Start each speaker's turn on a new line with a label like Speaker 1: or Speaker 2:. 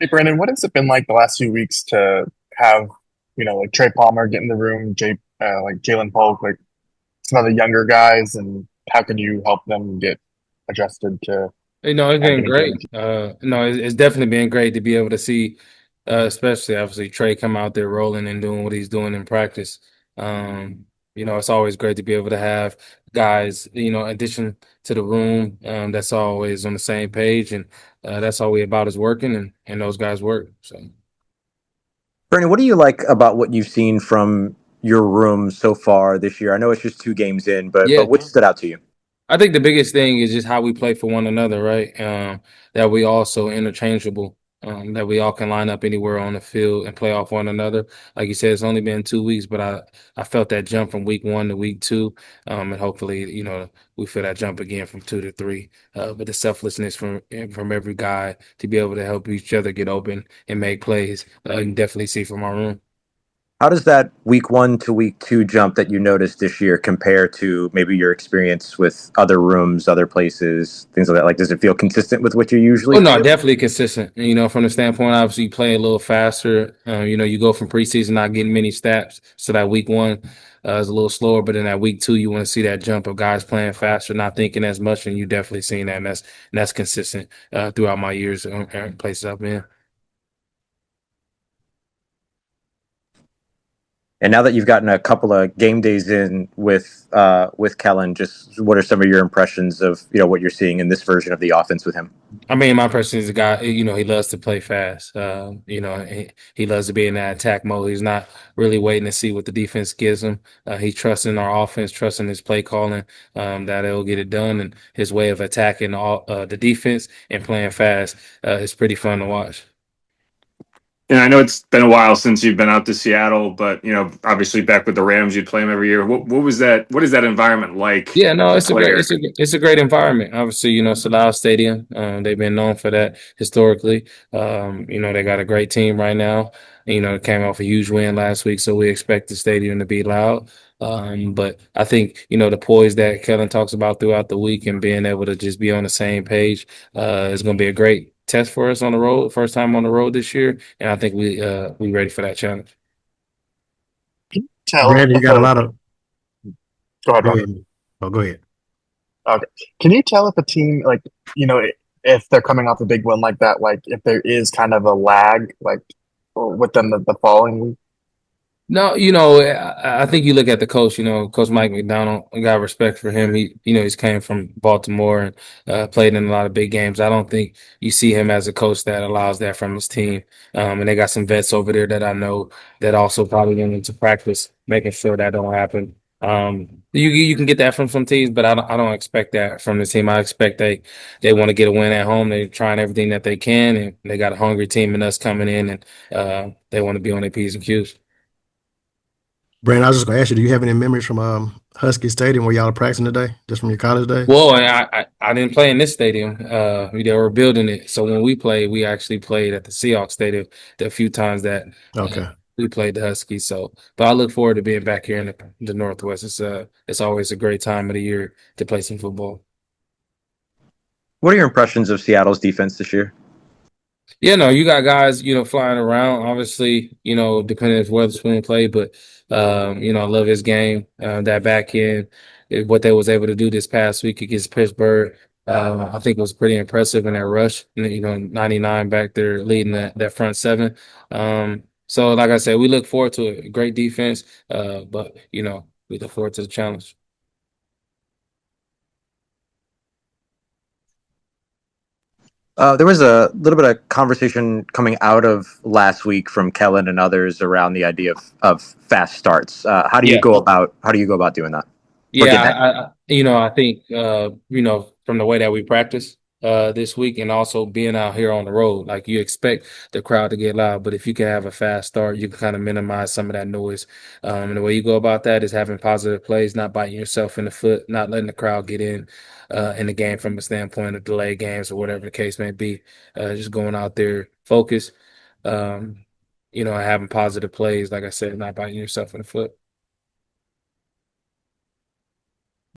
Speaker 1: Hey Brandon, what has it been like the last few weeks to have, like Trey Palmer get in the room, like Jalen Polk, like some of the younger guys, and how can you help them get adjusted to
Speaker 2: It's been
Speaker 1: getting to
Speaker 2: great.
Speaker 1: the team?
Speaker 2: No, it's definitely been great to be able to see, especially obviously Trey come out there rolling and doing what he's doing in practice. Um, it's always great to be able to have guys, addition to the room, that's always on the same page, and that's all we about is working, and those guys work. So.
Speaker 3: Brandon, what do you like about what you've seen from your room so far this year? I know it's just two games in, but
Speaker 2: Yeah.
Speaker 3: what stood out to you?
Speaker 2: I think the biggest thing is just how we play for one another, right? That we all so interchangeable, that we all can line up anywhere on the field and play off one another. Like you said, it's only been 2 weeks, but I felt that jump from week one to week two, and hopefully, we feel that jump again from two to three. But the selflessness from every guy to be able to help each other get open and make plays, you can definitely see from our room.
Speaker 3: How does that week one to week two jump that you noticed this year compare to maybe your experience with other rooms, other places, things like that? Like, does it feel consistent with what you
Speaker 2: Oh
Speaker 3: usually
Speaker 2: no,
Speaker 3: do?
Speaker 2: definitely consistent. From the standpoint, obviously, you play a little faster. You go from preseason not getting many snaps, so that week one is a little slower. But in that week two, you want to see that jump of guys playing faster, not thinking as much, and you definitely seen that, and that's consistent throughout my years and places I've been.
Speaker 3: And now that you've gotten a couple of game days in with Kellen, just what are some of your impressions of what you're seeing in this version of the offense with him?
Speaker 2: I mean, my person is a guy, he loves to play fast. He loves to be in that attack mode. He's not really waiting to see what the defense gives him. He trusts in our offense, trusting his play calling, that it'll get it done. And his way of attacking the defense and playing fast is pretty fun to watch.
Speaker 4: And I know it's been a while since you've been out to Seattle, but obviously back with the Rams, you'd play them every year. What was that? What is that environment like
Speaker 2: Yeah, no,
Speaker 4: as a
Speaker 2: it's a great,
Speaker 4: player?
Speaker 2: it's a great environment. Obviously, Seattle Stadium. They've been known for that historically. They got a great team right now. Came off a huge win last week, so we expect the stadium to be loud. But I think the poise that Kellen talks about throughout the week and being able to just be on the same page is going to be a great test for us on the road. First time on the road this year, and I think we ready for that challenge.
Speaker 1: Tell
Speaker 5: Brandon, you
Speaker 1: if
Speaker 5: got a lot of.
Speaker 1: go ahead,
Speaker 5: Go
Speaker 1: Ron.
Speaker 5: ahead. Oh, go ahead.
Speaker 1: Okay, can you tell if a team like you know if they're coming off a big win like that, like if there is kind of a lag, like with them the following week?
Speaker 2: No, I think you look at the coach, Coach Mike McDonald, I got respect for him. He's came from Baltimore and played in a lot of big games. I don't think you see him as a coach that allows that from his team. And they got some vets over there that I know that also probably went into practice, making sure that don't happen. You can get that from some teams, but I don't expect that from the team. I expect they want to get a win at home. They're trying everything that they can, and they got a hungry team and us coming in, and they want to be on their P's and Q's.
Speaker 5: Brandon, I was just gonna ask you, do you have any memories from Husky Stadium where y'all are practicing today, just from your college days?
Speaker 2: Well, and I didn't play in this stadium. They were building it, so when we played, we actually played at the Seahawks stadium the few times that
Speaker 5: Okay.
Speaker 2: we played the Huskies. So, but I look forward to being back here in the Northwest. It's always a great time of the year to play some football.
Speaker 3: What are your impressions of Seattle's defense this year?
Speaker 2: Yeah, no, you got guys, flying around. Obviously, depending if Weatherspoon play, but I love his game. That back end, what they was able to do this past week against Pittsburgh, I think it was pretty impressive in that rush. 99 back there leading that front seven. So like I said, we look forward to a great defense, but we look forward to the challenge.
Speaker 3: There was a little bit of conversation coming out of last week from Kellen and others around the idea of fast starts.
Speaker 2: Yeah.
Speaker 3: How do you go about doing that or
Speaker 2: Yeah,
Speaker 3: getting that?
Speaker 2: I think from the way that we practice this week and also being out here on the road, like you expect the crowd to get loud, but if you can have a fast start, you can kind of minimize some of that noise. And the way you go about that is having positive plays, not biting yourself in the foot, not letting the crowd get in the game from a standpoint of delay games or whatever the case may be. Just going out there, focus, and having positive plays, like I said, not biting yourself in the foot.